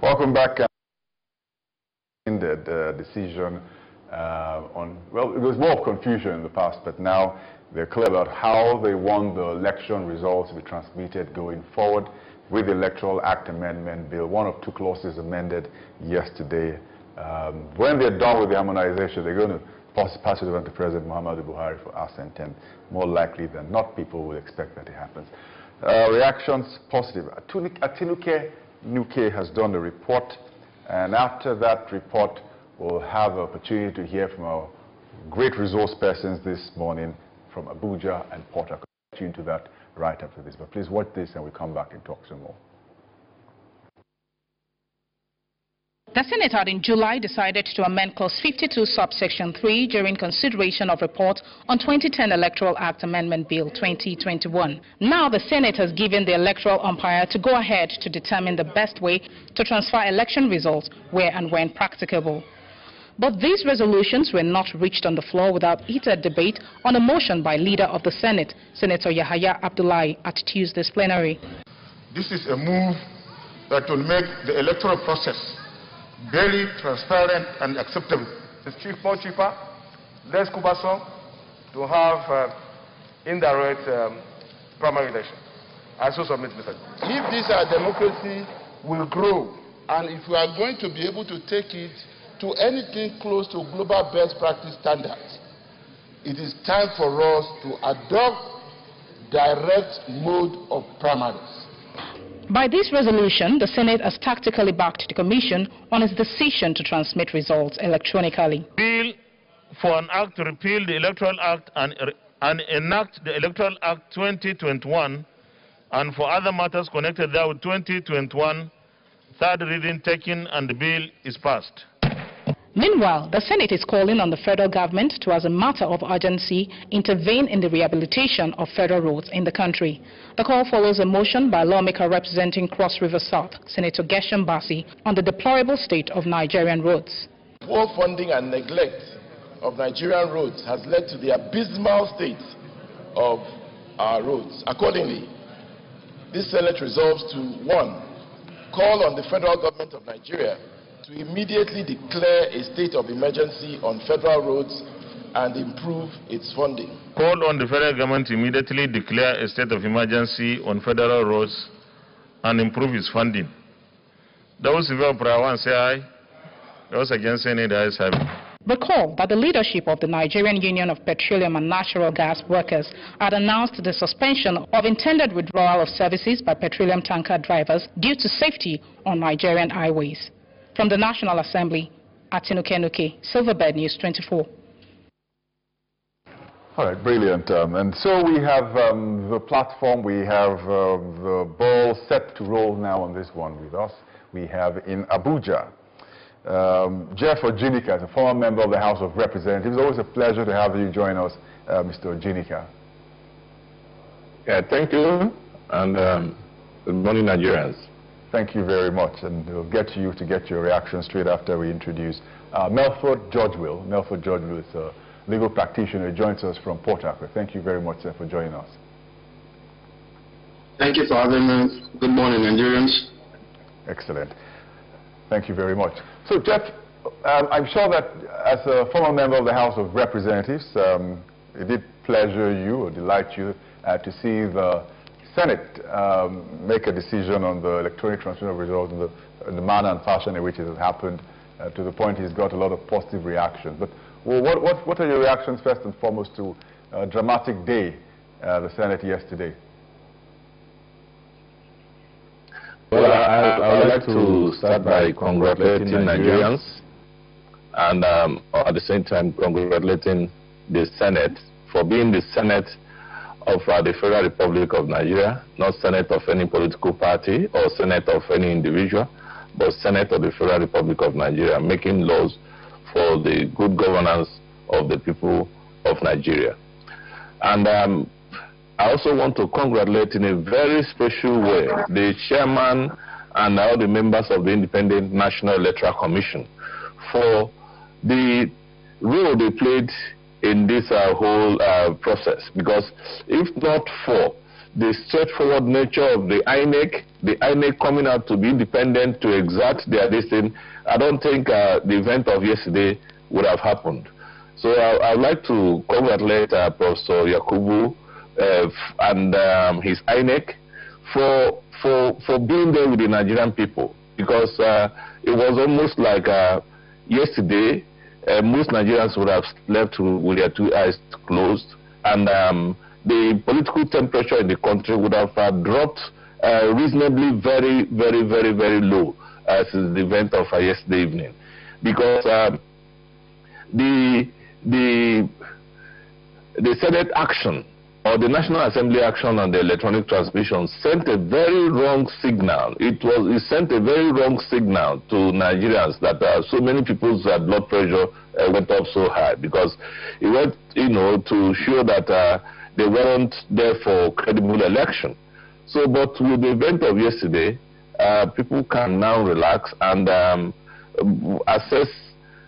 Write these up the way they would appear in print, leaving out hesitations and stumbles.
Welcome back. In the decision well, it was more of confusion in the past, but now they're clear about how they want the election results to be transmitted going forward with the Electoral Act Amendment Bill. One of two clauses amended yesterday. When they're done with the harmonization, they're going to pass it on to President Muhammadu Buhari for assent, and more likely than not, people will expect that it happens. Reactions positive. Atinuke Nuke has done the report, and after that report, we'll have an opportunity to hear from our great resource persons this morning from Abuja and Port Harcourt. I'll get you into that right after this, but please watch this and we'll come back and talk some more. The Senate had in July decided to amend Clause 52, subsection 3 during consideration of report on 2010 Electoral Act Amendment Bill 2021. Now the Senate has given the electoral umpire to go ahead to determine the best way to transfer election results where and when practicable. But these resolutions were not reached on the floor without heated debate on a motion by leader of the Senate, Senator Yahaya Abdullahi, at Tuesday's plenary. This is a move that will make the electoral process very transparent and acceptable. It's more cheaper, less cumbersome to have indirect primary election. I so submit, Mr. If this our democracy will grow, and if we are going to be able to take it to anything close to global best practice standards, it is time for us to adopt direct mode of primaries. By this resolution, the Senate has tactically backed the Commission on its decision to transmit results electronically. Bill for an act to repeal the Electoral Act and enact the Electoral Act 2021, and for other matters connected there with 2021, third reading taken, and the bill is passed. Meanwhile, the Senate is calling on the federal government to, as a matter of urgency, intervene in the rehabilitation of federal roads in the country. The call follows a motion by a lawmaker representing Cross River South, Senator Gershom Bassey, on the deplorable state of Nigerian roads. Poor funding and neglect of Nigerian roads has led to the abysmal state of our roads. Accordingly, this Senate resolves to, 1, call on the federal government of Nigeria to immediately declare a state of emergency on federal roads and improve its funding. Call on the federal government to immediately declare a state of emergency on federal roads and improve its funding. Those who vote for one say aye. Those against say nay, the ayes have it. Recall that the leadership of the Nigerian Union of Petroleum and Natural Gas Workers had announced the suspension of intended withdrawal of services by petroleum tanker drivers due to safety on Nigerian highways. From the National Assembly, Atinuke Nuke, Silverbird News 24. All right, brilliant. And so we have the platform, we have the ball set to roll now on this one with us. We have in Abuja, Jeff Ojinika, a former member of the House of Representatives. It's always a pleasure to have you join us, Mr. Ojinika. Yeah, thank you, and good morning, Nigerians. Thank you very much, and we'll get to you to get your reaction straight after we introduce Melford Georgewill. Melford Georgewill is a legal practitioner who joins us from Port Harcourt. Thank you very much, sir, for joining us. Thank you for having me. Good morning, Nigerians. Excellent. Thank you very much. So, Jeff, I'm sure that as a former member of the House of Representatives, it did pleasure you or delight you to see the Senate make a decision on the electronic transmission of results in the manner and fashion in which it has happened, to the point he's got a lot of positive reactions. But what are your reactions first and foremost to a dramatic day, the Senate yesterday? Well, I would like to start by congratulating Nigerians and at the same time congratulating the Senate for being the Senate of the Federal Republic of Nigeria, not Senate of any political party or Senate of any individual, but Senate of the Federal Republic of Nigeria, making laws for the good governance of the people of Nigeria. And I also want to congratulate in a very special way the chairman and all the members of the Independent National Electoral Commission for the role they played in this whole process, because if not for the straightforward nature of the INEC, the INEC coming out to be independent, to exact their destiny, I don't think the event of yesterday would have happened. So I would like to congratulate Professor Yakubu and his INEC for being there with the Nigerian people, because it was almost like yesterday most Nigerians would have slept with their two eyes closed, and the political temperature in the country would have dropped reasonably very low since the event of yesterday evening, because the Senate action or the National Assembly action on the electronic transmission sent a very wrong signal. It sent a very wrong signal to Nigerians that so many people's blood pressure went up so high, because it went, to show that they weren't there for credible election. So, but with the event of yesterday, people can now relax and assess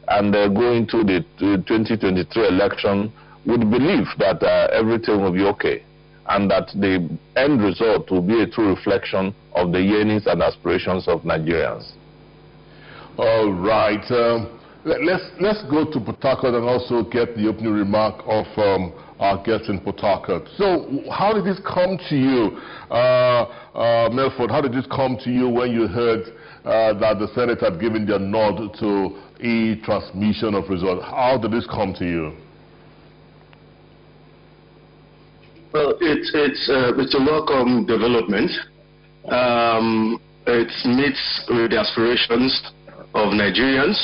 and go into the 2023 election with belief that everything will be okay, and that the end result will be a true reflection of the yearnings and aspirations of Nigerians. All right. Let's go to Port Harcourt and also get the opening remark of our guests in Port Harcourt. So, how did this come to you, Melford? How did this come to you when you heard that the Senate had given their nod to e-transmission of results? How did this come to you? Well, it's a welcome development. It meets with the aspirations of Nigerians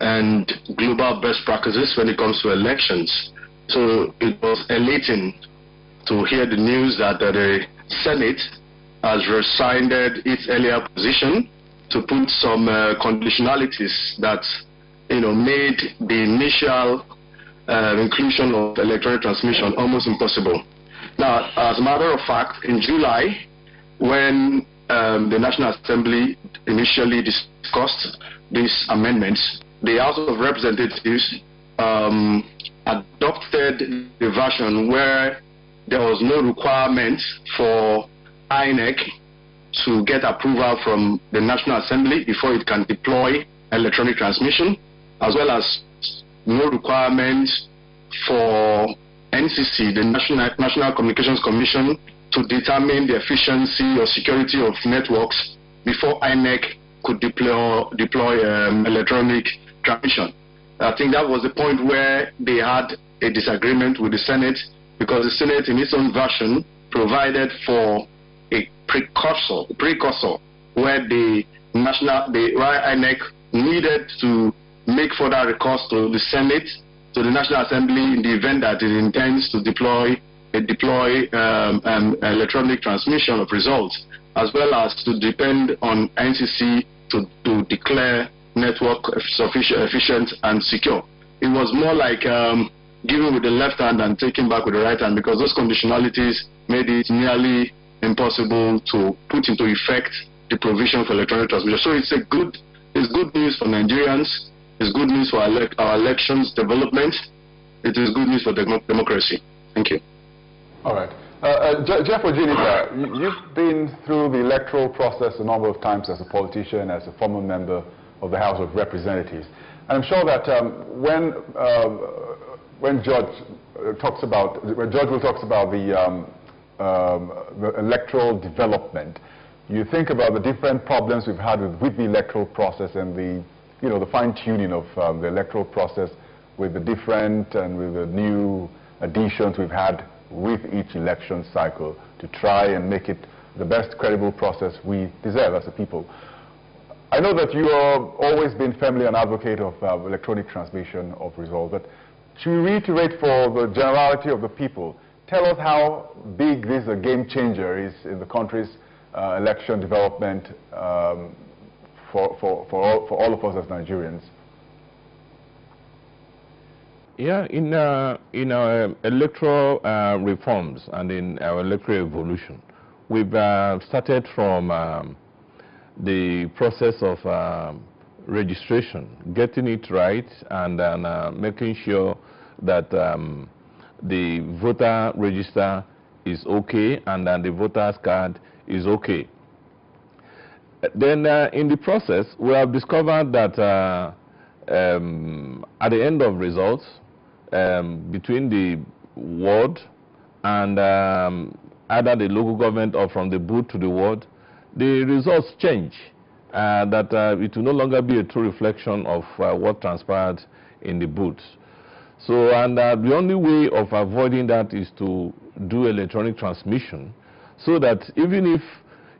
and global best practices when it comes to elections. So it was elating to hear the news that the Senate has rescinded its earlier position to put some conditionalities that made the initial inclusion of electronic transmission almost impossible. Now, as a matter of fact, in July, when the National Assembly initially discussed these amendments, the House of Representatives adopted the version where there was no requirement for INEC to get approval from the National Assembly before it can deploy electronic transmission, as well as no requirement for NCC, the National Communications Commission, to determine the efficiency or security of networks before INEC could deploy electronic transmission. I think that was the point where they had a disagreement with the Senate, because the Senate in its own version provided for a precursor where the INEC needed to make further recourse to the Senate, to the National Assembly, in the event that it intends to deploy electronic transmission of results, as well as to depend on NCC to declare network efficient and secure. It was more like giving with the left hand and taking back with the right hand, because those conditionalities made it nearly impossible to put into effect the provision for electronic transmission. So it's good news for Nigerians. It's good news for our elections development. It is good news for democracy. Thank you. All right. Jeff Ojiniga, you've been through the electoral process a number of times as a politician, as a former member of the House of Representatives. And I'm sure that when Judge will talks about the electoral development, you think about the different problems we've had with the electoral process and the fine-tuning of the electoral process with the different and with the new additions we've had with each election cycle to try and make it the best credible process we deserve as a people. I know that you have always been firmly an advocate of electronic transmission of results, but to reiterate for the generality of the people, tell us how big this game changer is in the country's election development for all of us as Nigerians. Yeah, in our electoral reforms and in our electoral evolution, we've started from the process of registration, getting it right, and then making sure that the voter register is okay and then the voter's card is okay. Then in the process, we have discovered that at the end of results, between the ward and either the local government or from the booth to the ward, the results change. That it will no longer be a true reflection of what transpired in the booths. So, and the only way of avoiding that is to do electronic transmission, so that even if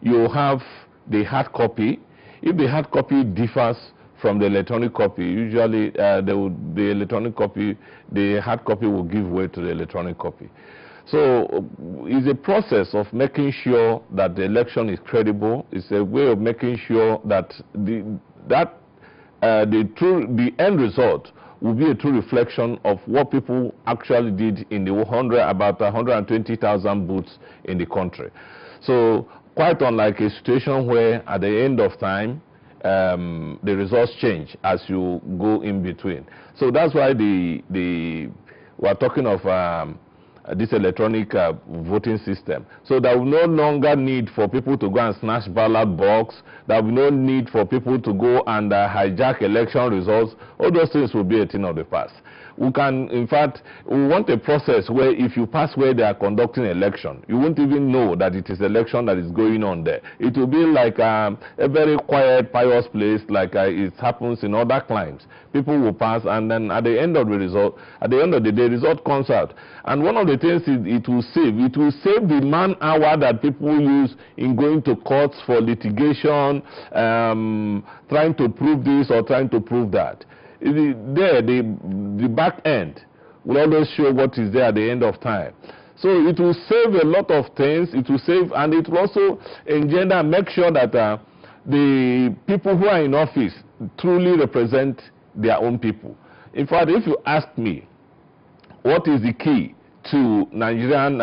you have the hard copy, if the hard copy differs from the electronic copy, usually the electronic copy, the hard copy will give way to the electronic copy. So it's a process of making sure that the election is credible. It's a way of making sure that the end result will be a true reflection of what people actually did in the about 120,000 booths in the country. So quite unlike a situation where at the end of time, the results change as you go in between. So that's why we're talking of this electronic voting system. So there will no longer need for people to go and snatch ballot box. There will be no need for people to go and hijack election results. All those things will be a thing of the past. We can, in fact, we want a process where if you pass where they are conducting election, you won't even know that it is election that is going on there. It will be like a very quiet, pious place, like it happens in other climes. People will pass, and then at the end of the result, at the end of the day, result comes out. And one of the things it will save the man-hour that people use in going to courts for litigation, trying to prove this or trying to prove that. The back end will always show what is there at the end of time. So it will save a lot of things. It will save, and it will also engender and make sure that the people who are in office truly represent their own people. In fact, if you ask me, what is the key to Nigerian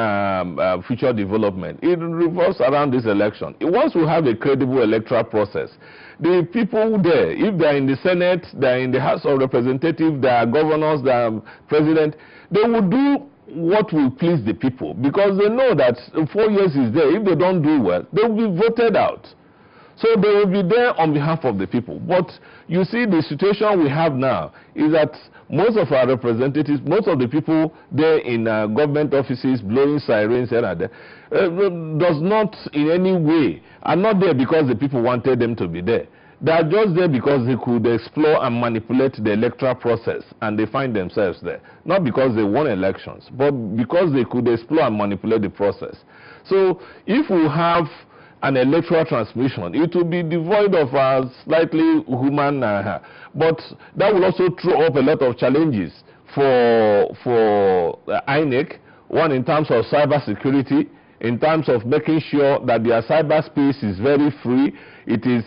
future development, it revolves around this election. Once we have a credible electoral process, the people there, if they are in the Senate, they are in the House of Representatives, they are governors, they are president, they will do what will please the people, because they know that 4 years is there. If they don't do well, they will be voted out. So they will be there on behalf of the people. But you see, the situation we have now is that most of our representatives, most of the people there in government offices blowing sirens here and there, does not in any way, are not there because the people wanted them to be there. They are just there because they could explore and manipulate the electoral process, and they find themselves there. Not because they won elections, but because they could explore and manipulate the process. So if we have an electoral transmission, it will be devoid of a slightly human, but that will also throw up a lot of challenges for INEC. One, in terms of cyber security, in terms of making sure that their cyberspace is very free. It is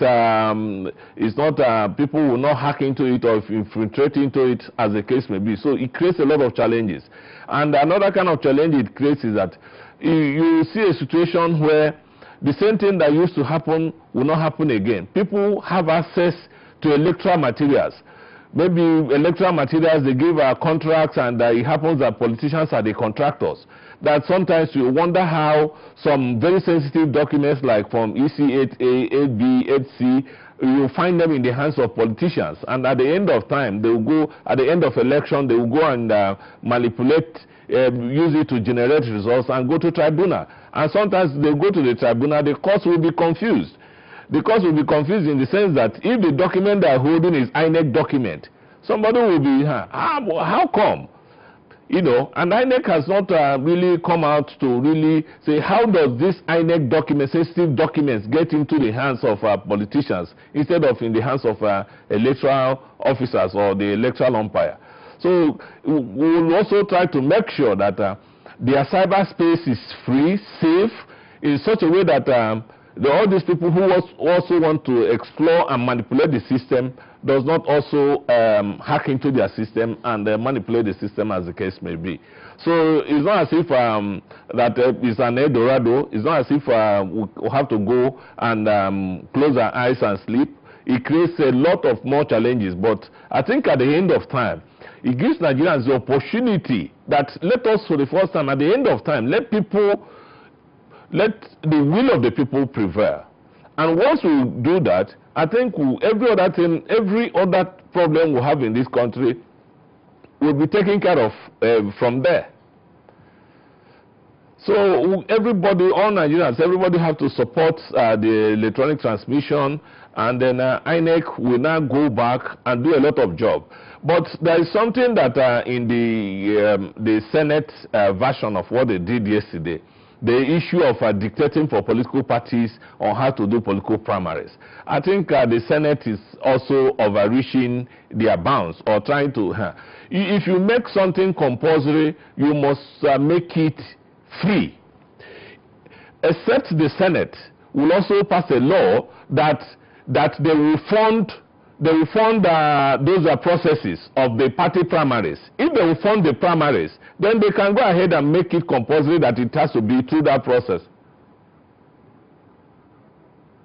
it's not people will not hack into it or infiltrate into it, as the case may be. So it creates a lot of challenges. And another kind of challenge it creates is that you see a situation where the same thing that used to happen will not happen again. People have access to electoral materials. Maybe electoral materials, they give contracts, and it happens that politicians are the contractors. That sometimes you wonder how some very sensitive documents like from EC 8A, 8B, 8C, you find them in the hands of politicians. And at the end of time, they will go, at the end of election, they will go and manipulate, use it to generate results and go to tribunal. And sometimes they go to the tribunal, the courts will be confused. The courts will be confused in the sense that if the document they are holding is INEC document, somebody will be, how come? You know, and INEC has not really come out to really say, how does this INEC document, sensitive documents, get into the hands of politicians instead of in the hands of electoral officers or the electoral umpire? So we will also try to make sure that their cyberspace is free, safe, in such a way that all these people who also want to explore and manipulate the system does not also hack into their system and manipulate the system, as the case may be. So it's not as if that it's an Eldorado. It's not as if we have to go and close our eyes and sleep. It creates a lot of more challenges. But I think at the end of time, it gives Nigerians the opportunity that let us, for the first time, at the end of time, let the will of the people prevail. And once we do that, I think every other problem we have in this country will be taken care of from there. So everybody, all Nigerians, everybody have to support the electronic transmission, and then INEC will now go back and do a lot of job. But there is something that in the Senate version of what they did yesterday, the issue of dictating for political parties on how to do political primaries. I think the Senate is also overreaching their bounds, or trying to... if you make something compulsory, you must make it free. Except the Senate will also pass a law that they will fund those processes of the party primaries. If they will fund the primaries, then they can go ahead and make it compulsory that it has to be through that process.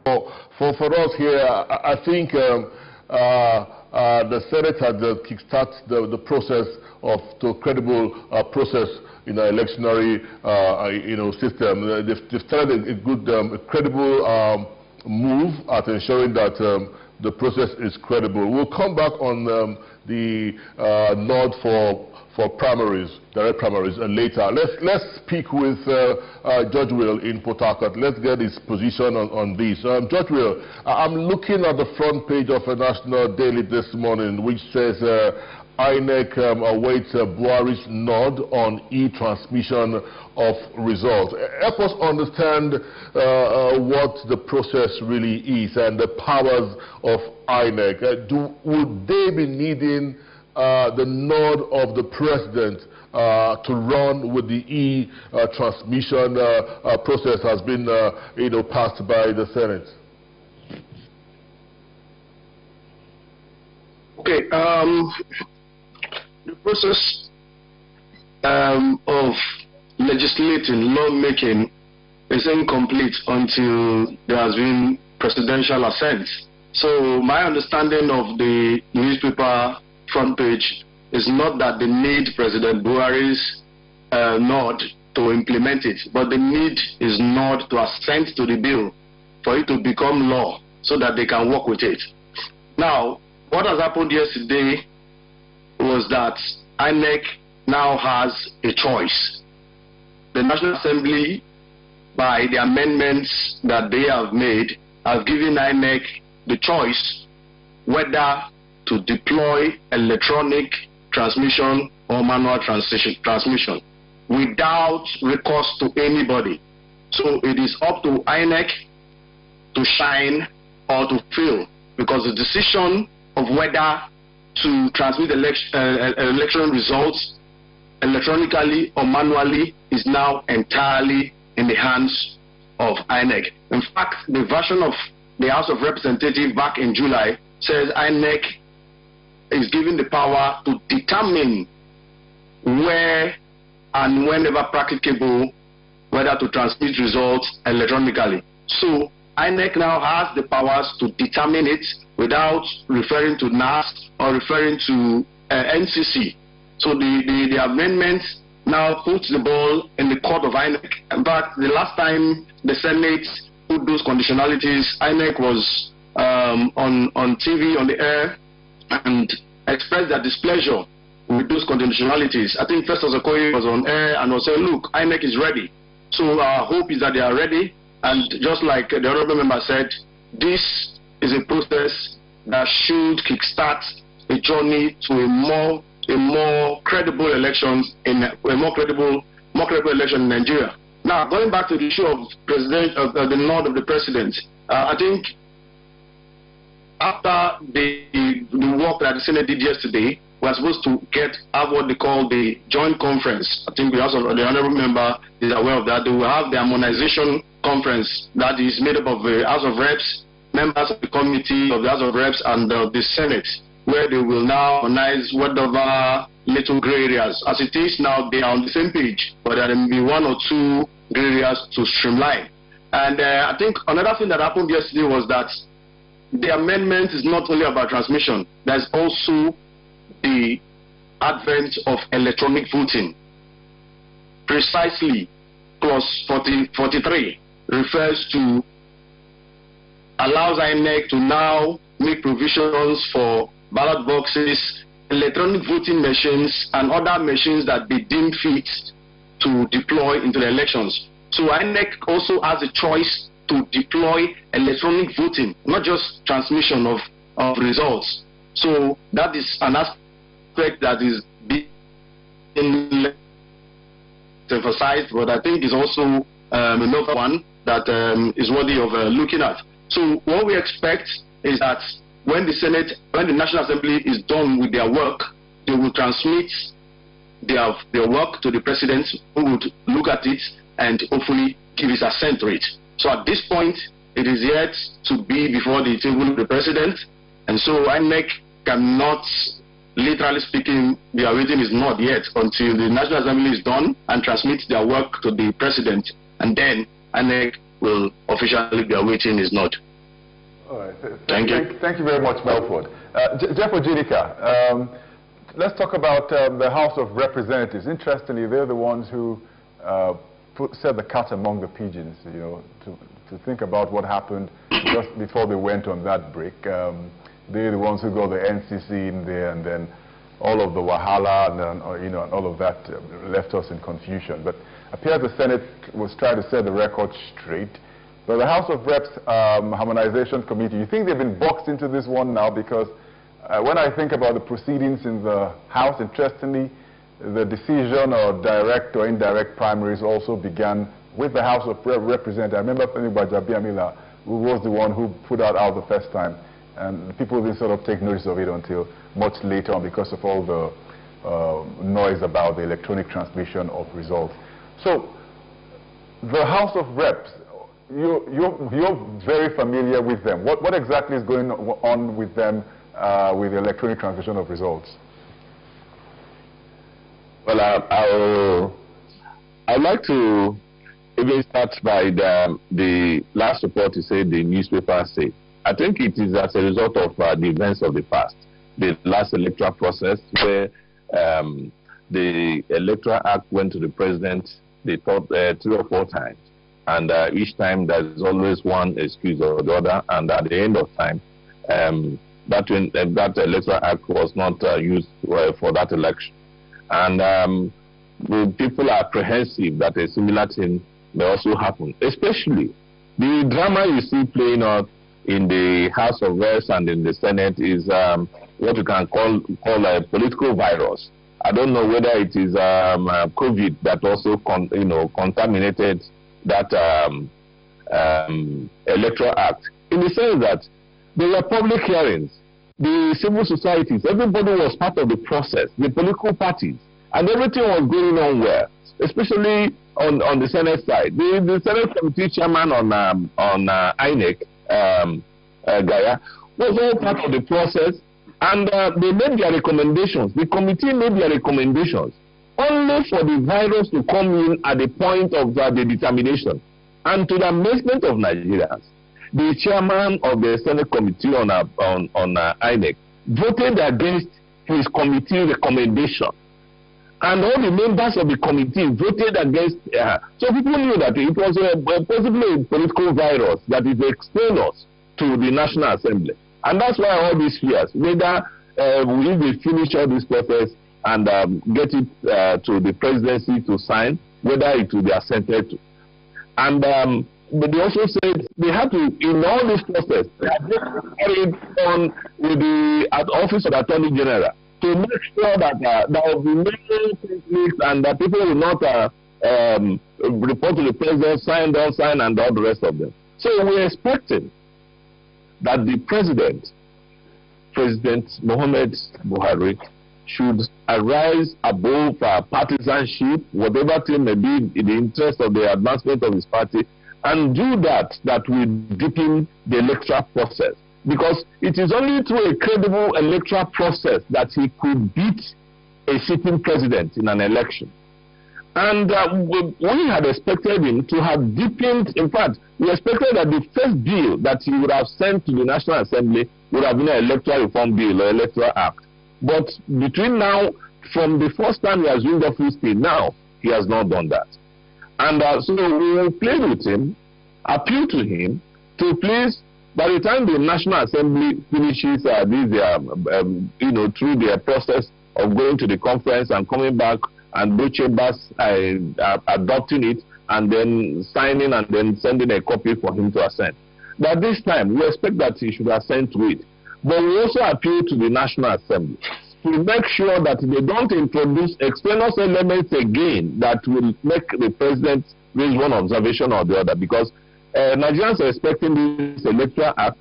For us here, I think the Senate had kickstarted the process of the credible process in an electionary system. They've started a good, credible move at ensuring that the process is credible. We'll come back on the nod for primaries, direct primaries, later. Let's speak with Judge Will in Port Harcourt. Let's get his position on this. Judge Will, I'm looking at the front page of a national daily this morning, which says INEC awaits Buhari's nod on e-transmission of results. Help us understand what the process really is and the powers of INEC. Would they be needing the nod of the president to run with the e-transmission process has been passed by the Senate? Okay. The process of legislating, lawmaking is incomplete until there has been presidential assent. So my understanding of the newspaper front page is not that they need President Buhari's nod to implement it, but the need is nod to assent to the bill for it to become law so that they can work with it. Now, what has happened yesterday was that INEC now has a choice. The National Assembly, by the amendments that they have made, have given INEC the choice whether to deploy electronic transmission or manual transmission without recourse to anybody. So it is up to INEC to shine or to fail, because the decision of whether to transmit election results electronically or manually is now entirely in the hands of INEC. In fact, the version of the House of Representatives back in July says INEC is given the power to determine where and whenever practicable whether to transmit results electronically. So INEC now has the powers to determine it without referring to NAS or referring to NCC. So the amendment now puts the ball in the court of INEC. In fact, the last time the Senate put those conditionalities, INEC was on TV, on the air, and expressed their displeasure with those conditionalities. I think Festus Okoye was on air and was saying, look, INEC is ready. So our hope is that they are ready. And just like the honorable member said, this is a process that should kickstart a journey to a more credible elections in a more credible election in Nigeria. Now, going back to the issue of the nod of the president, I think after the work that the Senate did yesterday, we are supposed to have what they call the joint conference. I think the honorable member is aware of that. They will have the harmonization conference that is made up of the House of Reps, members of the committee of the House of Reps, and the Senate, where they will now harmonize whatever little gray areas. As it is now, they are on the same page, but there may be one or two gray areas to streamline. And I think another thing that happened yesterday was that the amendment is not only about transmission. There's also the advent of electronic voting. Precisely, clause 43 refers to allows INEC to now make provisions for ballot boxes, electronic voting machines, and other machines that be deemed fit to deploy into the elections. So INEC also has a choice to deploy electronic voting, not just transmission of results. So that is an aspect that is being emphasized, but I think is also another one that is worthy of looking at. So what we expect is that when the National Assembly is done with their work, they will transmit their work to the President, who would look at it and hopefully give his assent to it. So at this point, it is yet to be before the table of the President, and so INEC cannot, literally speaking, be awaiting his nod yet until the National Assembly is done and transmits their work to the President, and then INEC will officially be awaiting his nod. All right. Thank you. Thank you very much, Melford. Jeff Ojinika, let's talk about the House of Representatives. Interestingly, they're the ones who set the cat among the pigeons, you know, to think about what happened just before they went on that break. They're the ones who got the NCC in there, and then all of the Wahala and you know, and all of that left us in confusion. But appears the Senate was trying to set the record straight. But the House of Reps Harmonization Committee, you think they've been boxed into this one now? Because when I think about the proceedings in the House, interestingly, the decision or direct or indirect primaries also began with the House of Representatives. I remember Femi Gbajabiamila, who was the one who put that out the first time. And people didn't sort of take notice of it until much later on because of all the noise about the electronic transmission of results. So the House of Reps, you're very familiar with them. What exactly is going on with them with the electronic transmission of results? Well, I'd like to even start by the last report you said the newspaper said. I think it is as a result of the events of the past. The last electoral process where the Electoral Act went to the President, they thought 3 or 4 times. And each time there's always one excuse or the other. And at the end of time, that Electoral Act was not used for that election. And the people are apprehensive that a similar thing may also happen. Especially the drama you see playing out in the House of Reps and in the Senate is what you can call a political virus. I don't know whether it is COVID that also contaminated that Electoral Act, in the sense that there were public hearings, the civil societies, everybody was part of the process, the political parties, and everything was going on well, especially on the Senate side. The Senate Committee Chairman on INEC, Gaya, was all part of the process, and they made their recommendations. The committee made their recommendations only for the virus to come in at the point of the determination. And to the amazement of Nigerians, the chairman of the Senate Committee on INEC voted against his committee recommendation. And all the members of the committee voted against so people knew that it was possibly a political virus that is extraneous to the National Assembly. And that's why all these fears, whether we will finish all this process and get it to the presidency to sign, whether it will be assented to. And but they also said they had to, in all this process, they had to carry on with the Office of the Attorney General to make sure that there will be no conflicts and that people will not report to the president, sign, don't sign, and all the rest of them. So we're expecting that the President Muhammad Buhari, should arise above partisanship, whatever thing may be in the interest of the advancement of his party, and do that will deepen the electoral process. Because it is only through a credible electoral process that he could beat a sitting president in an election. And we had expected him to have deepened. In fact, we expected that the first bill that he would have sent to the National Assembly would have been an electoral reform bill or electoral act. But between now, from the first time he assumed office till now, he has not done that. And so we will plead with him, appeal to him to please by the time the National Assembly finishes through their process of going to the conference and coming back, and both chambers adopting it and then signing and then sending a copy for him to assent. But this time, we expect that he should assent to it. But we also appeal to the National Assembly to make sure that they don't introduce extraneous elements again that will make the president raise one observation or the other, because Nigerians are expecting this Electoral Act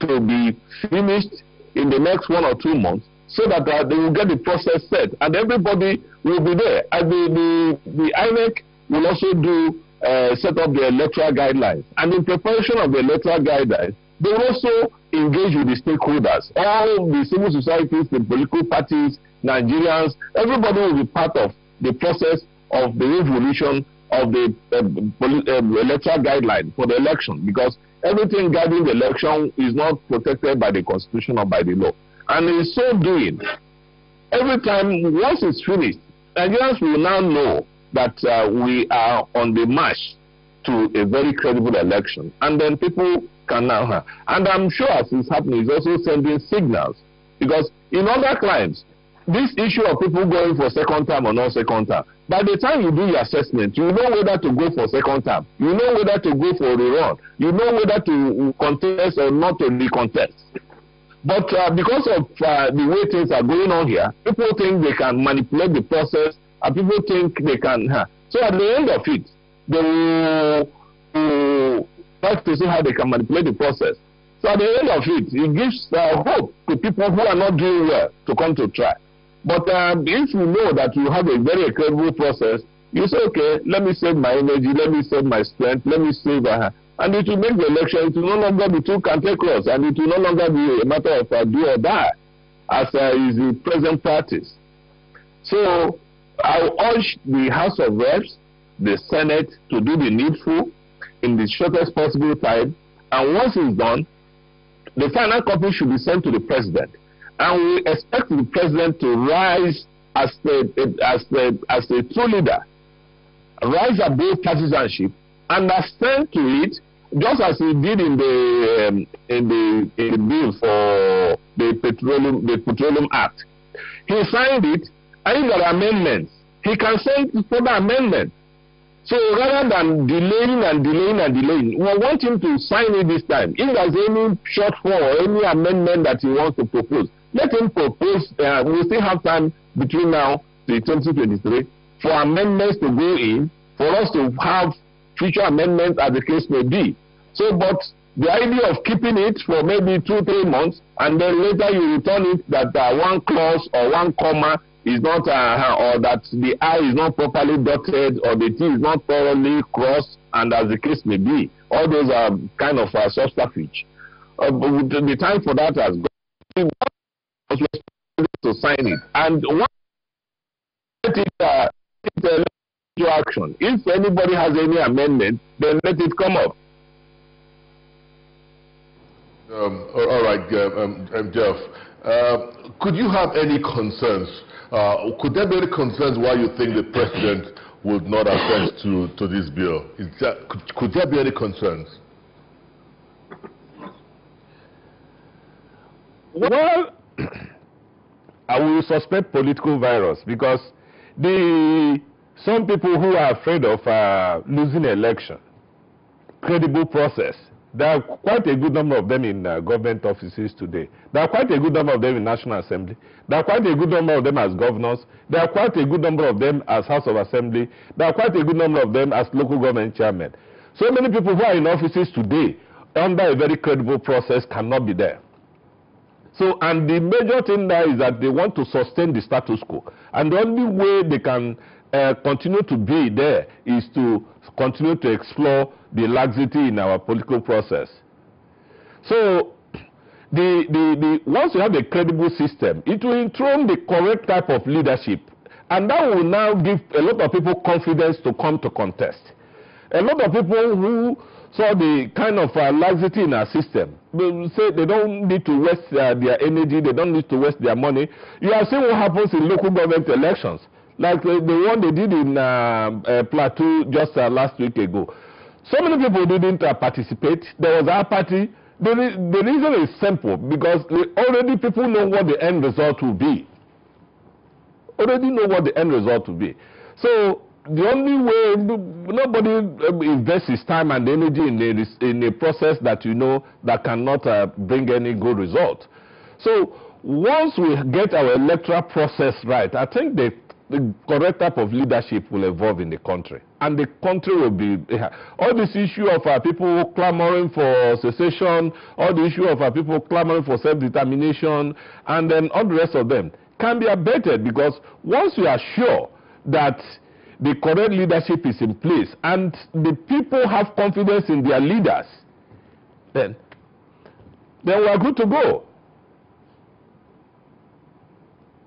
to be finished in the next 1 or 2 months, so that they will get the process set and everybody will be there. And the INEC will also do set up the electoral guidelines. And in preparation of the electoral guidelines, they will also engage with the stakeholders, all the civil societies, the political parties, Nigerians. Everybody will be part of the process of the evolution of the electoral guideline for the election, because everything guiding the election is not protected by the Constitution or by the law. And in so doing, every time, once it's finished, Nigerians will now know that we are on the march to a very credible election. And then people can now, and I'm sure as it's happening, it's also sending signals. Because in other climes, this issue of people going for second term or not second term, by the time you do your assessment, you know whether to go for second term, you know whether to go for a rerun, you know whether to contest or not to recontest. But because of the way things are going on here, people think they can manipulate the process, and people think they can. So at the end of it, they will try to see how they can manipulate the process. So at the end of it, it gives hope to people who are not doing well to come to try. But if you know that you have a very credible process, you say, okay, let me save my energy, let me save my strength, let me save and it will make the election, it will no longer be too cantankerous, and it will no longer be a matter of do or die, as is the present practice. So I urge the House of Reps, the Senate, to do the needful in the shortest possible time, and once it's done, the final copy should be sent to the President. And we expect the President to rise as a true leader, rise above partisanship, and assent to it, just as he did in the bill for the Petroleum Act. He signed it, and if there are amendments, he can send further amendments. So rather than delaying and delaying and delaying, we want him to sign it this time. If there's any shortfall or any amendment that he wants to propose, let him propose. We still have time between now to 2023 for amendments to go in, for us to have future amendments as the case may be. So, but the idea of keeping it for maybe 2-3 months, and then later you return it that one clause or one comma is not, or that the I is not properly dotted, or the T is not thoroughly crossed, and as the case may be, all those are kind of subterfuge. But the time for that has gone. To sign it, and once it to action. If anybody has any amendment, then let it come up. All right, Jeff. Could you have any concerns? Could there be any concerns why you think the President would not assent to this bill? Could there be any concerns? Well, I will suspect political virus, because some people who are afraid of losing an election, credible process, there are quite a good number of them in government offices today. There are quite a good number of them in National Assembly. There are quite a good number of them as governors. There are quite a good number of them as House of Assembly. There are quite a good number of them as local government chairmen. So many people who are in offices today under a very credible process cannot be there. So, and the major thing there is that they want to sustain the status quo. And the only way they can continue to be there is to continue to explore the laxity in our political process. So, once you have a credible system, it will enthrone the correct type of leadership. And that will now give a lot of people confidence to come to contest. A lot of people who saw the kind of laxity in our system, they say they don't need to waste their energy, they don't need to waste their money. You have seen what happens in local government elections, like the one they did in Plateau just last week ago. So many people didn't participate. There was our party, The reason is simple, because already people know what the end result will be. Already know what the end result will be. So the only way, nobody invests his time and energy in a process that you know that cannot bring any good result. So once we get our electoral process right, I think the correct type of leadership will evolve in the country. And the country will be, all this issue of people clamoring for secession, all the issue of people clamoring for self-determination, and then all the rest of them can be abated, because once we are sure that the correct leadership is in place and the people have confidence in their leaders, then we are good to go.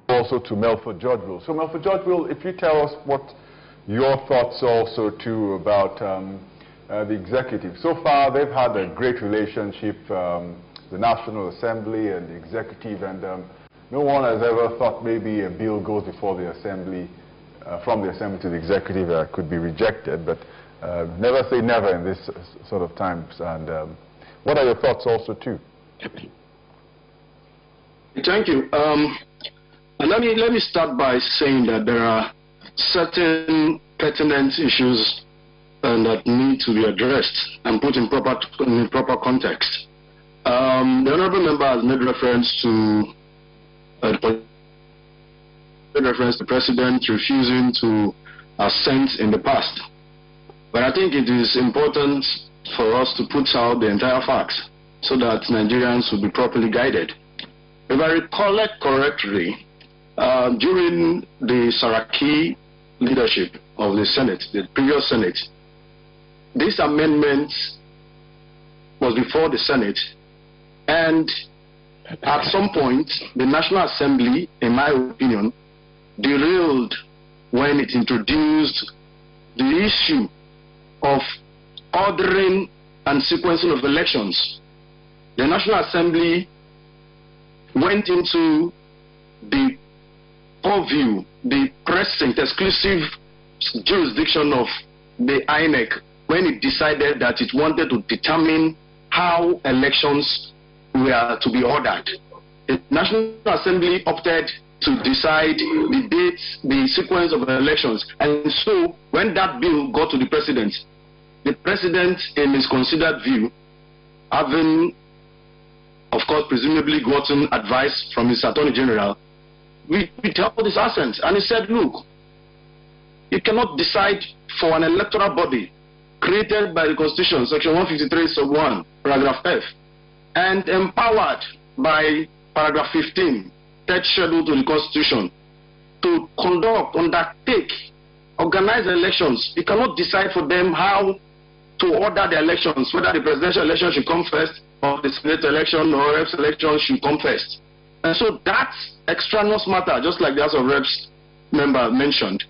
Also to Melford Georgeville. So Melford Georgeville, if you tell us what your thoughts also too about the executive. So far they've had a great relationship, the National Assembly and the executive, and no one has ever thought maybe a bill goes before the Assembly, from the Assembly to the executive could be rejected, but never say never in this sort of times. And what are your thoughts also too? Thank you. And let me start by saying that there are certain pertinent issues that need to be addressed and put in proper context. The honourable member has made reference to the president refusing to assent in the past. But I think it is important for us to put out the entire facts so that Nigerians will be properly guided. If I recollect correctly, during the Saraki leadership of the Senate, the previous Senate, this amendment was before the Senate, and at some point, the National Assembly, in my opinion, derailed when it introduced the issue of ordering and sequencing of elections. The National Assembly went into the purview, the present exclusive jurisdiction of the INEC when it decided that it wanted to determine how elections were to be ordered. The National Assembly opted to decide the dates, the sequence of elections. And so when that bill got to the president, in his considered view, having, of course, presumably gotten advice from his Attorney General, we held his assent, and he said, look, you cannot decide for an electoral body created by the Constitution, Section 153, Sub 1, Paragraph F, and empowered by Paragraph 15, third schedule to the Constitution, to conduct, undertake, organize elections. You cannot decide for them how to order the elections, whether the presidential election should come first, or the Senate election or Reps election should come first. And so that extraneous matter, just like the House of Reps member mentioned,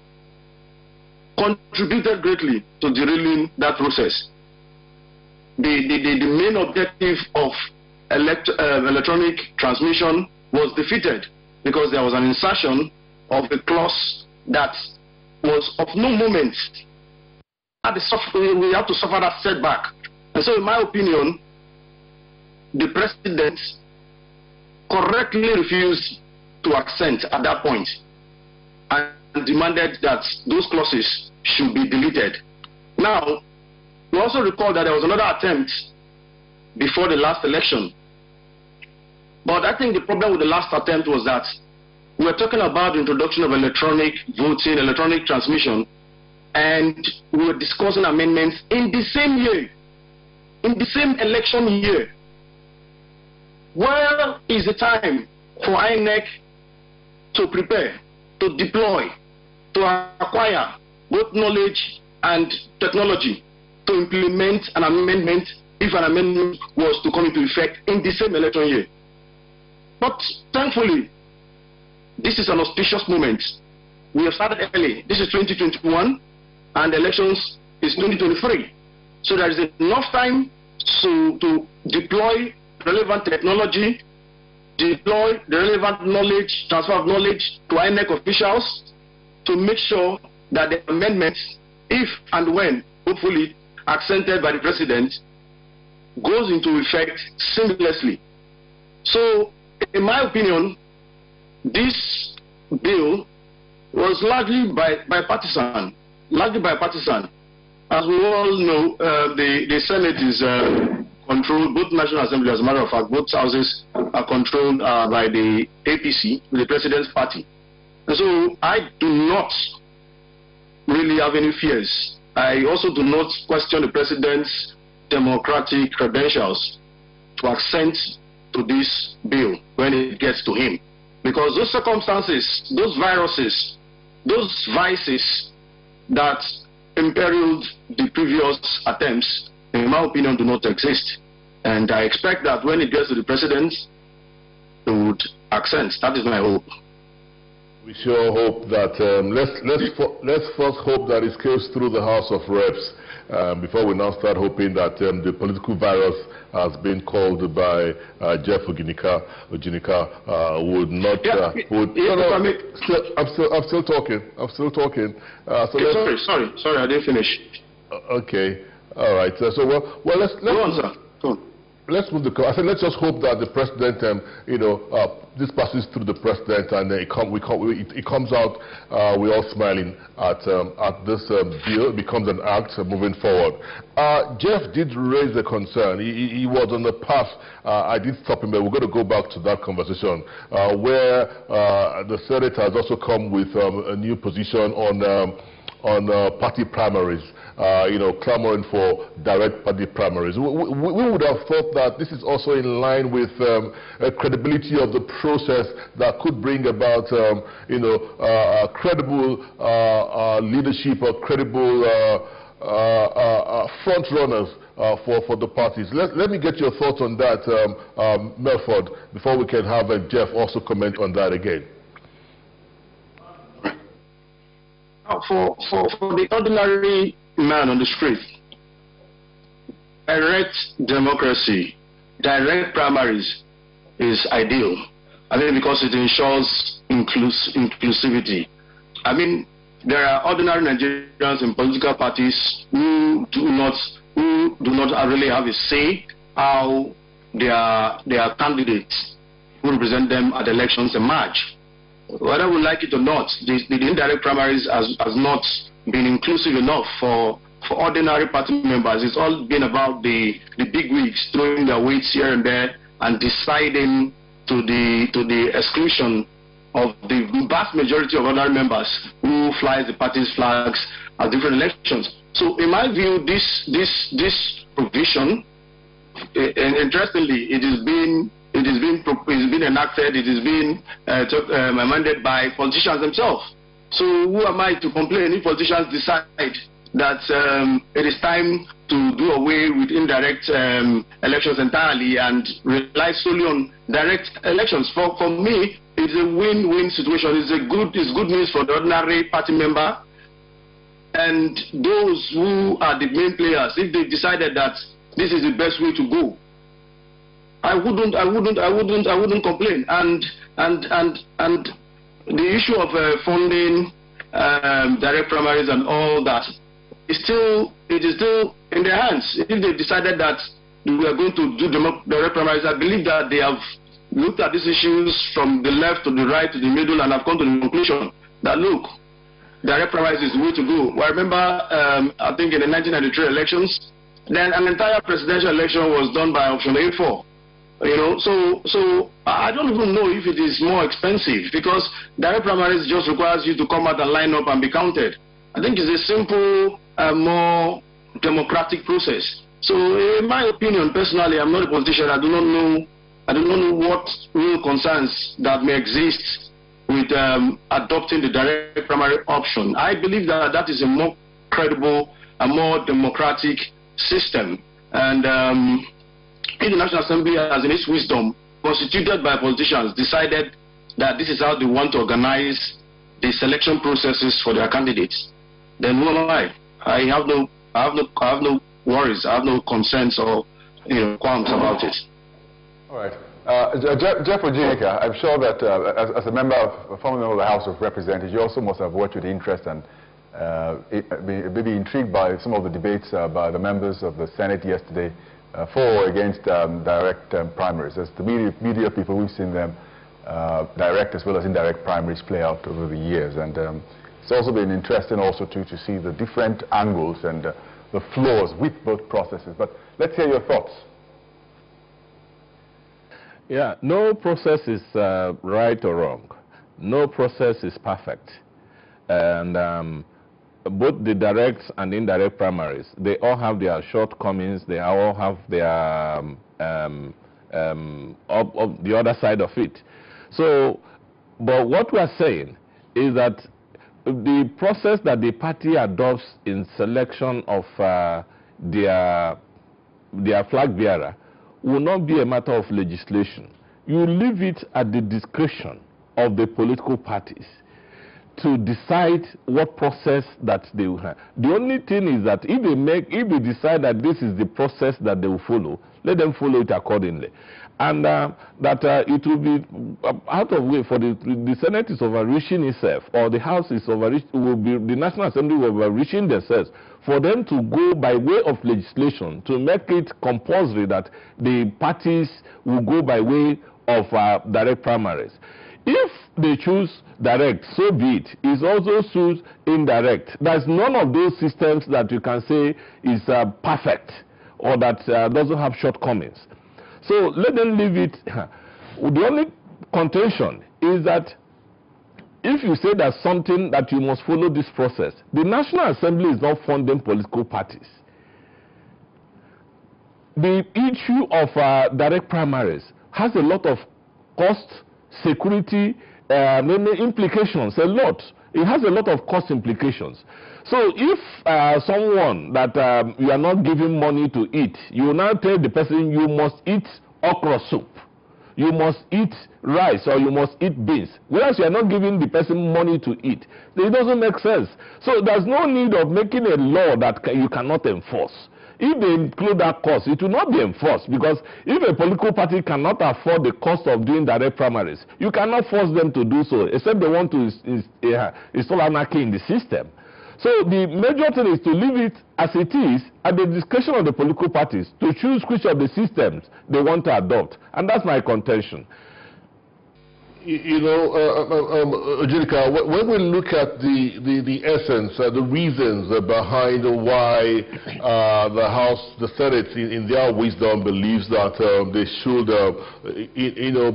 contributed greatly to derailing that process. The main objective of electronic transmission was defeated because there was an insertion of a clause that was of no moment. We have to suffer that setback. And so in my opinion, the president correctly refused to assent at that point and demanded that those clauses should be deleted. Now, we also recall that there was another attempt before the last election. But I think the problem with the last attempt was that we were talking about the introduction of electronic voting, electronic transmission, and we were discussing amendments in the same year, in the same election year. Where is the time for INEC to prepare, to deploy, to acquire both knowledge and technology to implement an amendment if an amendment was to come into effect in the same election year? But thankfully, this is an auspicious moment. We have started early. This is 2021, and the elections is 2023. So there is enough time to deploy relevant technology, deploy the relevant knowledge, transfer of knowledge to INEC officials to make sure that the amendments, if and when, hopefully, accented by the president, goes into effect seamlessly. So, in my opinion, this bill was largely bipartisan. As we all know, the Senate is controlled, both National Assembly, as a matter of fact, both houses are controlled by the APC, the President's party. And so I do not really have any fears. I also do not question the President's democratic credentials to assent to this bill when it gets to him. Because those circumstances, those viruses, those vices that imperiled the previous attempts, in my opinion, do not exist. And I expect that when it gets to the President, they would accent. That is my hope. We sure hope that, let's first hope that it goes through the House of Reps before we now start hoping that the political virus has been called by Jeff Oginika would not, I'm still talking. Sorry, I didn't finish. Okay, all right. So well, let's go on, sir. Go on. Let's move the. I said let's just hope that the President, this passes through the President, and it comes out. We're all smiling at this bill. It becomes an act moving forward. Jeff did raise a concern. He was on the path. I did stop him, but we're going to go back to that conversation where the Senate has also come with a new position on party primaries. Clamoring for direct party primaries. We would have thought that this is also in line with credibility of the process that could bring about, credible leadership or credible front runners for the parties. Let me get your thoughts on that, Melford, before we can have Jeff also comment on that again. For the ordinary man on the street, direct democracy, direct primaries is ideal. I mean, because it ensures inclusivity. I mean, there are ordinary Nigerians in political parties who do not really have a say how their candidates who represent them at elections emerge. Whether we like it or not, the indirect primaries has not been inclusive enough for ordinary party members. It's all been about the bigwigs throwing their weights here and there and deciding to the exclusion of the vast majority of ordinary members who flies the party's flags at different elections. So, in my view, this provision, interestingly, it has been enacted. It has been amended by politicians themselves. So who am I to complain if politicians decide that it is time to do away with indirect elections entirely and rely solely on direct elections? For me, it's a win-win situation. It's good news for the ordinary party member and those who are the main players. If they decided that this is the best way to go, I wouldn't complain. And the issue of funding direct primaries and all that is still in their hands. If they decided that we are going to do direct primaries, I believe that they have looked at these issues from the left to the right to the middle and have come to the conclusion that look, direct primaries is the way to go. Well, I remember I think in the 1993 elections, then an entire presidential election was done by option A4. So I don't even know if it is more expensive because direct primaries just requires you to come out and line up and be counted. I think it's a simple, more democratic process. So in my opinion, personally, I'm not a politician. I do not know what real concerns that may exist with adopting the direct primary option. I believe that that is a more credible, a more democratic system. And if the National Assembly has, in its wisdom, constituted by politicians, decided that this is how they want to organize the selection processes for their candidates, then who am I? I have no worries. I have no concerns or qualms about it. All right. Jeff Oginika, I'm sure that as a former member of the House of Representatives, you also must have watched with interest and maybe intrigued by some of the debates by the members of the Senate yesterday for or against direct primaries. As the media people, we've seen them direct as well as indirect primaries play out over the years. And it's also been interesting also to see the different angles and the flaws with both processes. But let's hear your thoughts. Yeah, no process is right or wrong. No process is perfect. And both the direct and indirect primaries, they all have their shortcomings, they all have their the other side of it. So, but what we are saying is that the process that the party adopts in selection of their flag bearer will not be a matter of legislation. You leave it at the discretion of the political parties to decide what process that they will have. The only thing is that if they decide that this is the process that they will follow, let them follow it accordingly. And it will be out of way for the Senate is overreaching itself, or the House is the National Assembly will be overreaching themselves for them to go by way of legislation to make it compulsory that the parties will go by way of direct primaries. If they choose direct, so be it. It's also choose indirect. There's none of those systems that you can say is perfect or that doesn't have shortcomings. So let them leave it. The only contention is that if you say there's something that you must follow this process, the National Assembly is not funding political parties. The issue of direct primaries has a lot of cost, security, implications, a lot. It has a lot of cost implications. So if someone that you are not giving money to eat, you will now tell the person you must eat okra soup, you must eat rice, or you must eat beans, whereas you are not giving the person money to eat. It doesn't make sense. So there's no need of making a law that you cannot enforce. If they include that cost, it will not be enforced, because if a political party cannot afford the cost of doing direct primaries, you cannot force them to do so, except they want to install anarchy in the system. So the major thing is to leave it as it is at the discretion of the political parties to choose which of the systems they want to adopt. And that's my contention. You know, Ojirika, when we look at the essence, the reasons behind why the House, the Senate, in their wisdom, believes that they should,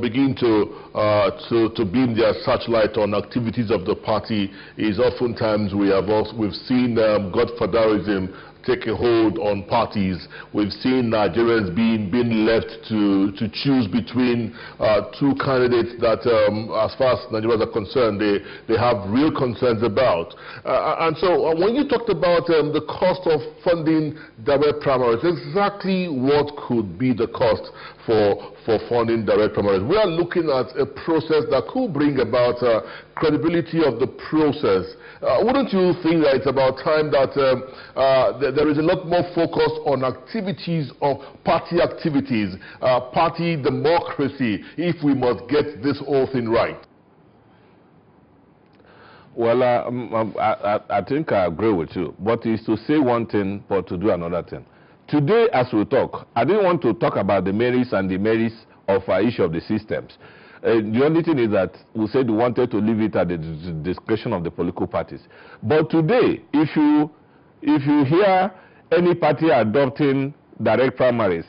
begin to beam their searchlight on activities of the party, is oftentimes we've seen godfatherism take a hold on parties. We've seen Nigerians being left to choose between two candidates that, as far as Nigerians are concerned, they have real concerns about. And so when you talked about the cost of funding direct primaries, exactly what could be the cost for funding direct primaries? We are looking at a process that could bring about credibility of the process. Wouldn't you think that it's about time that there is a lot more focus on activities of party activities, party democracy, if we must get this whole thing right? Well, I think I agree with you, but it's to say one thing but to do another thing. Today, as we talk, I didn't want to talk about the merits and demerits of each of the systems. The only thing is that we said we wanted to leave it at the discretion of the political parties. But today, if you hear any party adopting direct primaries,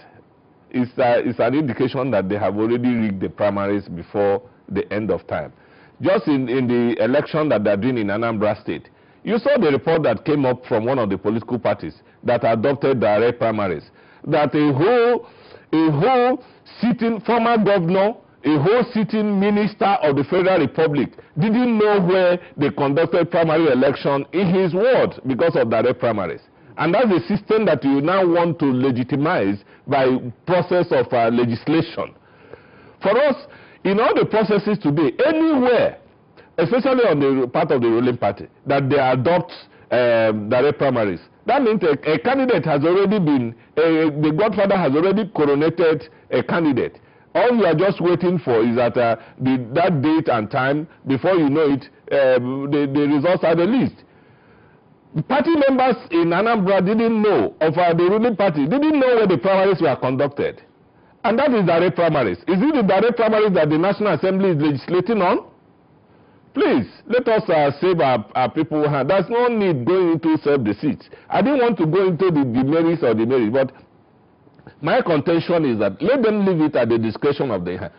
it's an indication that they have already rigged the primaries before the end of time. Just in the election that they're doing in Anambra State, you saw the report that came up from one of the political parties that adopted direct primaries, that a whole sitting former governor, a whole sitting minister of the Federal Republic didn't know where they conducted primary election in his ward because of direct primaries. And that's a system that you now want to legitimize by process of legislation. For us, in all the processes today, anywhere, especially on the part of the ruling party, that they adopt direct primaries, that means a candidate has already been, the godfather has already coronated a candidate. All you are just waiting for is that that date and time, before you know it, the results are released. Party members in Anambra didn't know of the ruling party, didn't know where the primaries were conducted. And that is direct primaries. Is it the direct primaries that the National Assembly is legislating on? Please, let us save our people. There's no need going into self-deceit. I didn't want to go into the demerits or demerits, but my contention is that let them leave it at the discretion of the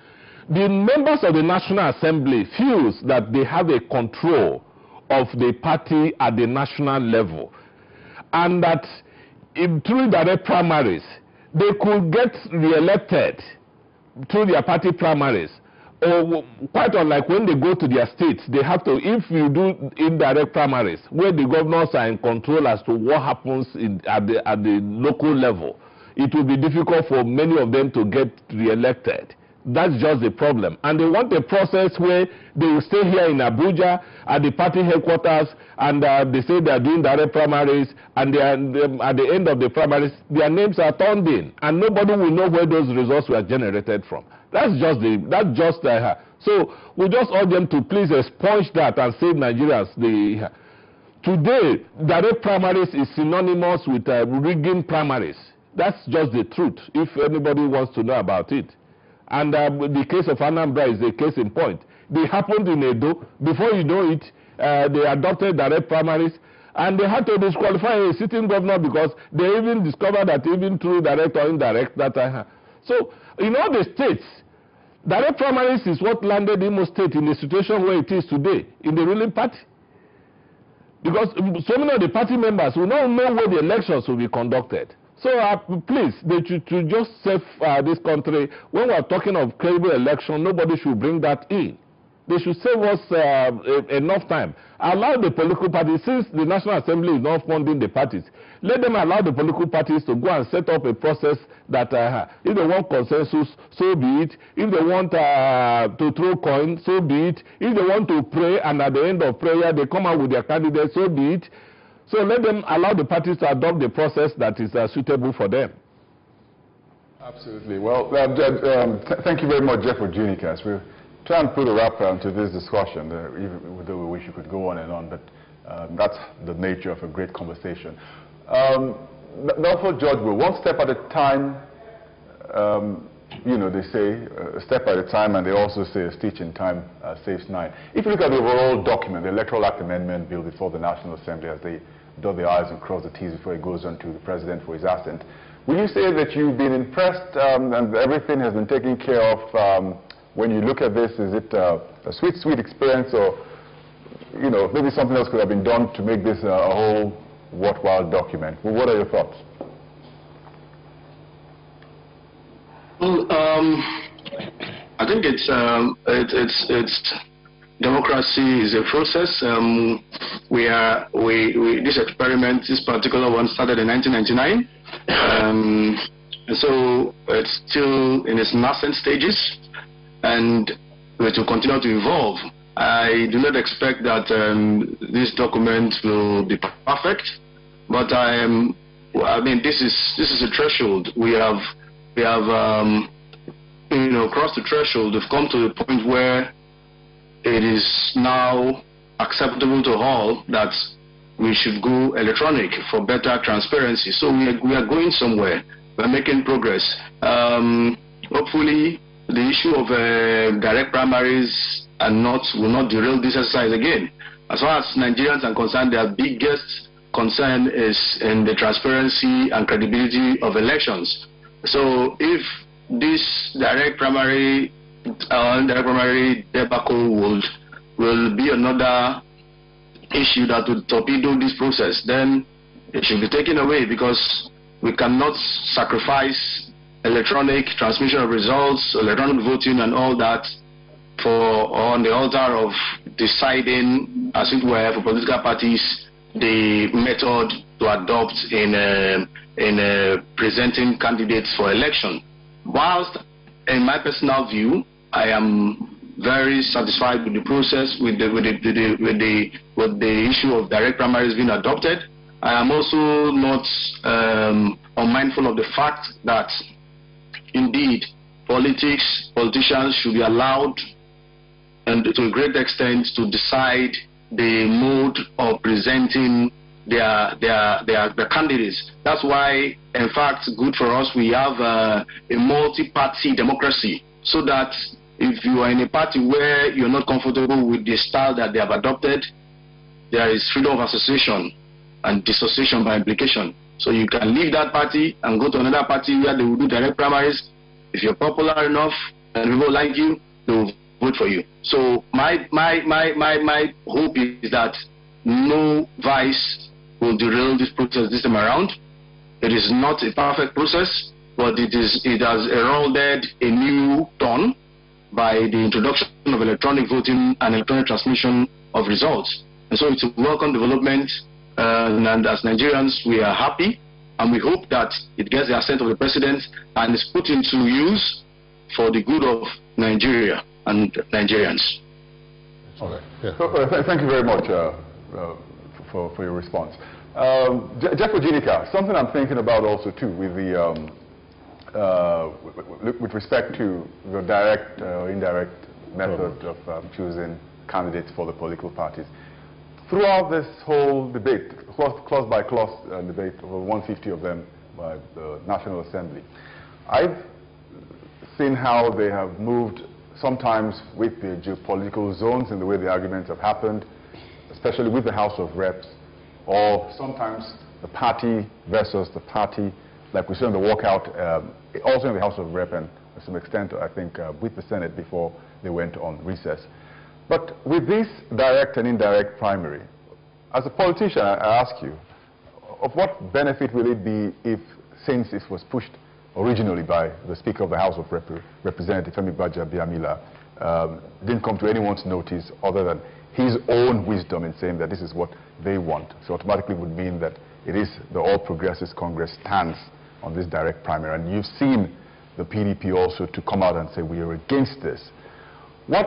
members of the National Assembly feels that they have a control of the party at the national level, and that through direct primaries, they could get re-elected through their party primaries. Or quite unlike when they go to their states, they have to, if you do indirect primaries, where the governors are in control as to what happens at the local level, it will be difficult for many of them to get re-elected. That's just the problem. And they want a process where they will stay here in Abuja at the party headquarters, and they say they are doing direct primaries, and at the end of the primaries, their names are turned in, and nobody will know where those results were generated from. That's just so we just urge them to please expunge that and save Nigerians. Today, direct primaries is synonymous with rigging primaries. That's just the truth, if anybody wants to know about it. And the case of Anambra is a case in point. They happened in Edo. Before you know it, they adopted direct primaries, and they had to disqualify a sitting governor because they even discovered that even through direct or indirect, so in all the states, direct primaries is what landed Imo State in the situation where it is today in the ruling party. Because so many of the party members will not know where the elections will be conducted. So please, they should just save this country. When we are talking of credible election, nobody should bring that in. They should save us enough time. Allow the political parties, since the National Assembly is not funding the parties, let them allow the political parties to go and set up a process that if they want consensus, so be it. If they want to throw coin, so be it. If they want to pray and at the end of prayer they come out with their candidates, so be it. So let them allow the parties to adopt the process that is suitable for them. Absolutely. Well, thank you very much, Jeff Ojunikas. We'll try and put a wrap to this discussion, even though we wish you could go on and on, but that's the nature of a great conversation. Now for George, one step at a time, you know, they say a step at a time, and they also say a stitch in time saves nine. If you look at the overall document, the Electoral Act Amendment Bill before the National Assembly, as they dot the I's and cross the T's before it goes on to the President for his assent, will you say that you've been impressed and everything has been taken care of? When you look at this, is it a sweet, sweet experience, or, you know, maybe something else could have been done to make this a whole worthwhile document? Well, what are your thoughts? Well, I think it's democracy is a process. This experiment, this particular one, started in 1999, and so it's still in its nascent stages, and it will continue to evolve. I do not expect that this document will be perfect, but I mean, this is a threshold. We have you know, crossed the threshold. We've come to the point where it is now acceptable to all that we should go electronic for better transparency. So we are going somewhere. We're making progress. Hopefully, the issue of direct primaries will not derail this exercise again. As far as Nigerians are concerned, their biggest concern is in the transparency and credibility of elections. So if this direct primary debacle will be another issue that will torpedo this process, then it should be taken away, because we cannot sacrifice electronic transmission of results, electronic voting and all that on the altar of deciding, as it were, for political parties the method to adopt in presenting candidates for election. Whilst, in my personal view, I am very satisfied with the process, with the issue of direct primaries being adopted, I am also not unmindful of the fact that, indeed, politicians should be allowed, and to a great extent, to decide the mode of presenting their candidates. That's why, in fact, good for us, we have a multi-party democracy, so that if you are in a party where you're not comfortable with the style that they have adopted, there is freedom of association and dissociation by implication. So you can leave that party and go to another party where they will do direct primaries. If you're popular enough and people like you, they will vote for you. So my hope is that no vice will derail this process this time around. It is not a perfect process, but it has heralded a new dawn by the introduction of electronic voting and electronic transmission of results. And so it's a welcome development, and as Nigerians, we are happy, and we hope that it gets the assent of the president and is put into use for the good of Nigeria and Nigerians. Okay. Yeah. So, thank you very much for your response. Jeff Ojinika, something I'm thinking about also too with the with respect to the direct or indirect method of choosing candidates for the political parties. Throughout this whole debate, clause by clause debate, over 150 of them by the National Assembly, I've seen how they have moved sometimes with the geopolitical zones in the way the arguments have happened, especially with the House of Reps, or sometimes the party versus the party, like we saw in the walkout, also in the House of Rep, and to some extent, I think, with the Senate before they went on recess. But with this direct and indirect primary, as a politician, I ask you, of what benefit will it be if, since it was pushed originally by the Speaker of the House of Representatives, Femi Gbajabiamila, didn't come to anyone's notice other than his own wisdom in saying that this is what they want. So automatically would mean that it is the All Progressives Congress stance on this direct primary. And you've seen the PDP also to come out and say we are against this. I'm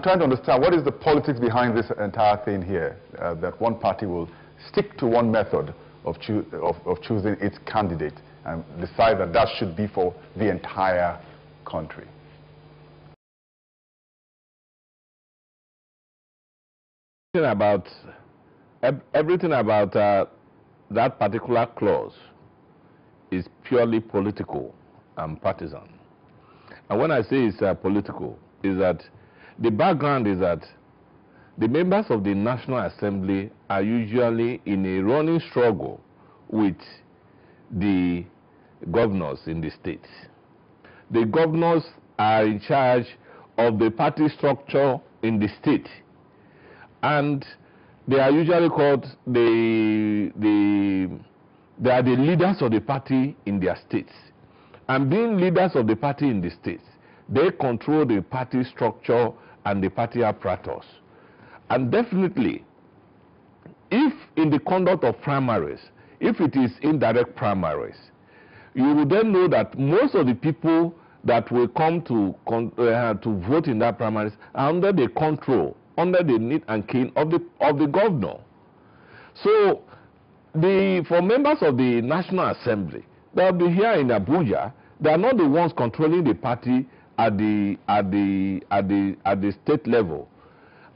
trying to understand, what is the politics behind this entire thing here, that one party will stick to one method of choosing its candidate and decide that that should be for the entire country? Everything about that particular clause is purely political and partisan. And when I say it's political, is that the background is that the members of the National Assembly are usually in a running struggle with the governors in the states. The governors are in charge of the party structure in the state, and they are usually called they are the leaders of the party in their states. And being leaders of the party in the states, they control the party structure and the party apparatus. And definitely, if in the conduct of primaries, if it is indirect primaries, you will then know that most of the people that will come to vote in that primaries are under the control, under the need and cane of the governor. So, for members of the National Assembly, they'll be here in Abuja. They are not the ones controlling the party at the state level,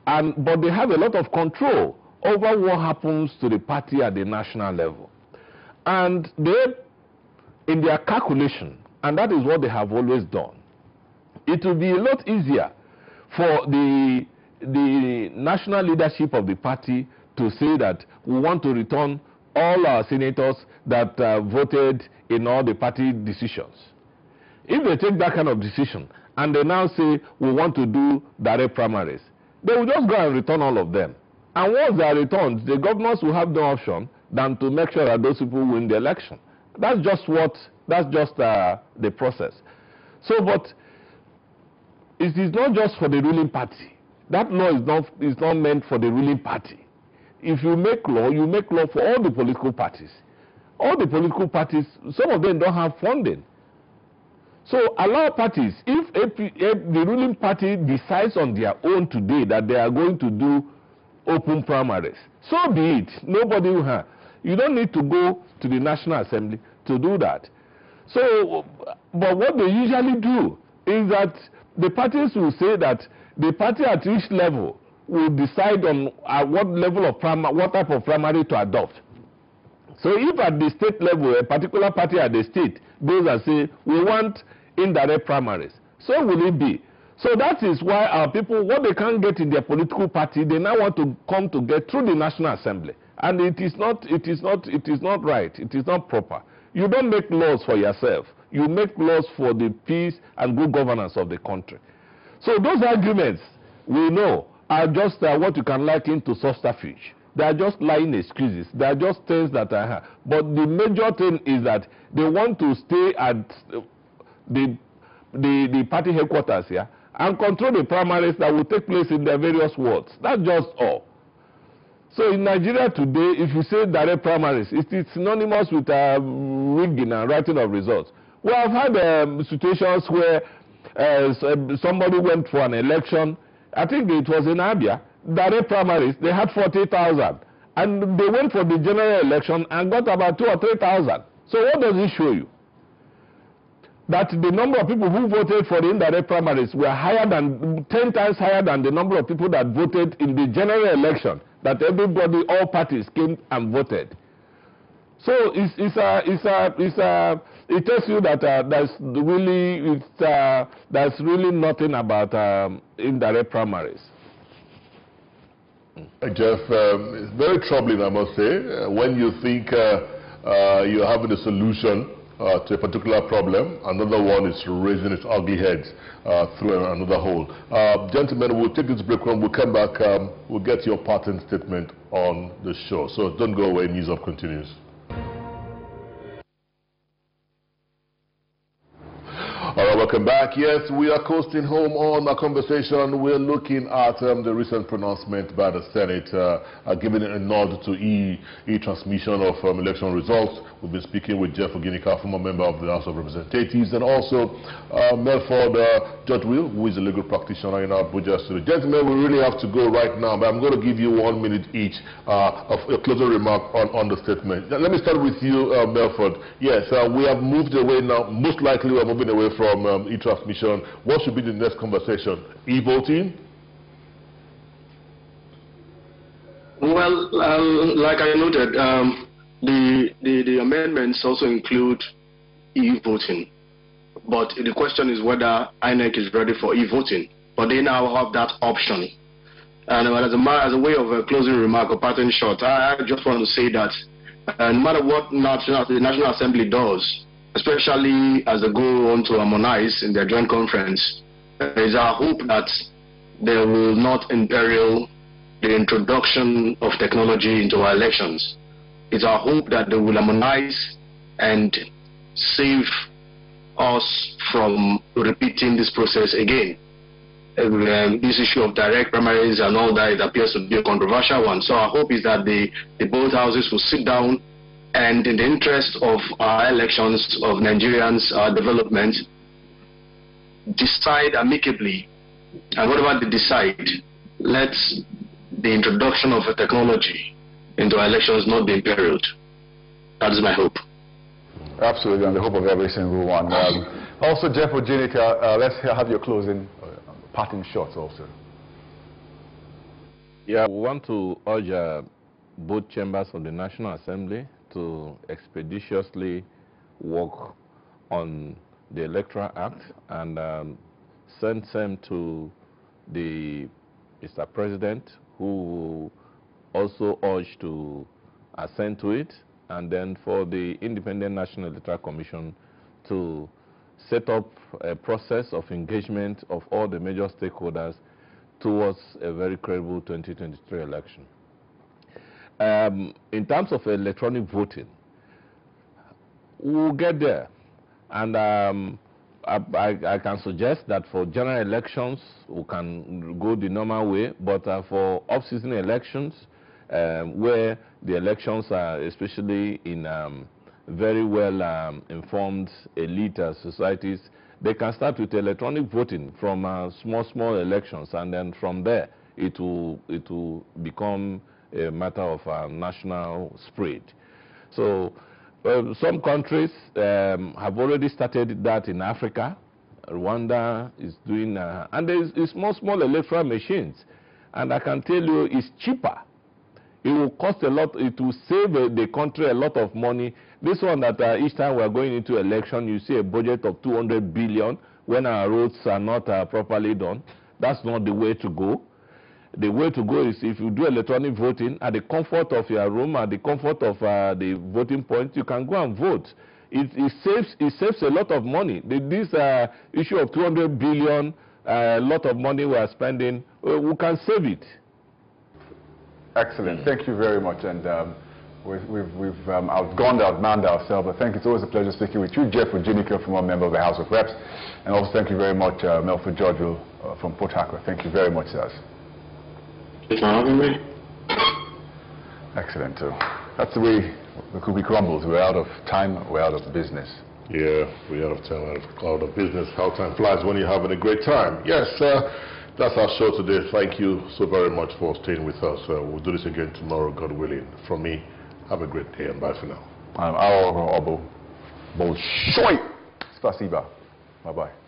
but they have a lot of control over what happens to the party at the national level. And they, in their calculation, and that is what they have always done, it will be a lot easier for the national leadership of the party to say that we want to return all our senators that voted in all the party decisions. If they take that kind of decision and they now say we want to do direct primaries, they will just go and return all of them. And once they are returned, the governors will have no option than to make sure that those people win the election. That's just the process. So, but it is not just for the ruling party. That law is not meant for the ruling party. If you make law for all the political parties. All the political parties, some of them don't have funding. So allow parties, if the ruling party decides on their own today that they are going to do open primaries, so be it. Nobody will have. You don't need to go to the National Assembly to do that. So, but what they usually do is that the parties will say that the party at each level will decide on what level of what type of primary to adopt. So if at the state level, a particular party at the state goes and say, we want indirect primaries, so will it be. So that is why our people, what they can't get in their political party, they now want to come to get through the National Assembly. And it is not right, it is not proper. You don't make laws for yourself. You make laws for the peace and good governance of the country. So those arguments, we know, are just what you can liken to subterfuge. They are just lying excuses. They are just things that are. But the major thing is that they want to stay at the party headquarters here and control the primaries that will take place in their various wards. That's just all. So in Nigeria today, if you say direct primaries, it is synonymous with rigging and writing of results. We have had situations where somebody went for an election. I think it was in Abia. Direct primaries, they had 40,000. And they went for the general election and got about 2,000 or 3,000. So what does it show you? That the number of people who voted for the indirect primaries were higher than, 10 times higher than the number of people that voted in the general election, that everybody, all parties came and voted. So it tells you that there's really nothing about indirect primaries. Jeff, it's very troubling, I must say, when you think you're having a solution to a particular problem, another one is raising its ugly head through another hole. Gentlemen, we'll take this break. When we come back, we'll get your parting statement on the show. So don't go away, News Up continues. All right, welcome back. Yes, we are coasting home on our conversation. We're looking at the recent pronouncement by the Senate, giving a nod to e-transmission of election results. We've been speaking with Jeff Oginika, former member of the House of Representatives, and also Melford Judge Will, who is a legal practitioner in our Abuja studio. Gentlemen, we really have to go right now, but I'm going to give you 1 minute each of a closing remark on the statement. Let me start with you, Melford. Yes, we have moved away now. Most likely we're moving away from e-transmission. What should be the next conversation? E-voting? Well, like I noted, the amendments also include e-voting. But the question is whether INEC is ready for e-voting. But they now have that option. And as a way of a closing remark or parting shot, I just want to say that no matter what the National Assembly does, especially as they go on to harmonize in their joint conference, it is our hope that they will not imperil the introduction of technology into our elections. It's our hope that they will harmonize and save us from repeating this process again. This issue of direct primaries and all that, it appears to be a controversial one. So our hope is that the both houses will sit down and, in the interest of our elections, of Nigerians' development, decide amicably, and whatever they decide, let the introduction of a technology into our elections not be imperiled. That is my hope. Absolutely, and the hope of every single one. Also, Jeff Oginika, let's have your closing parting shots also. Yeah, we want to urge both chambers of the National Assembly to expeditiously work on the Electoral Act and send them to the Mr. President, who also urged to assent to it, and then for the Independent National Electoral Commission to set up a process of engagement of all the major stakeholders towards a very credible 2023 election. In terms of electronic voting, we'll get there. And I can suggest that for general elections, we can go the normal way, but for off-season elections, where the elections are especially in very well informed elite societies, they can start with electronic voting from small elections, and then from there it will become a matter of national spread. So some countries have already started that in Africa. Rwanda is doing, and there's small electoral machines. And I can tell you it's cheaper. It will cost a lot, it will save the country a lot of money. This one that each time we are going into election, you see a budget of 200 billion when our roads are not properly done. That's not the way to go. The way to go is if you do electronic voting at the comfort of your room, at the comfort of the voting point, you can go and vote. It saves a lot of money. This issue of 200 billion, a lot of money we are spending, we can save it. Excellent. Thank you very much. And we've outmanned ourselves. But thank you. It's always a pleasure speaking with you, Jeff Ujinike, former member of the House of Reps. And also thank you very much, Melford George from Port Harcourt. Thank you very much, sirs. Thanks for having me. Excellent. That's the way the cookie crumbles. We're out of time. We're out of business. Yeah, we're out of time, out of business. How time flies when you're having a great time. Yes, that's our show today. Thank you so very much for staying with us. We'll do this again tomorrow, God willing. From me, have a great day and bye for now. I'm Awo Obo. Bolshoi. Spasiba. Bye-bye.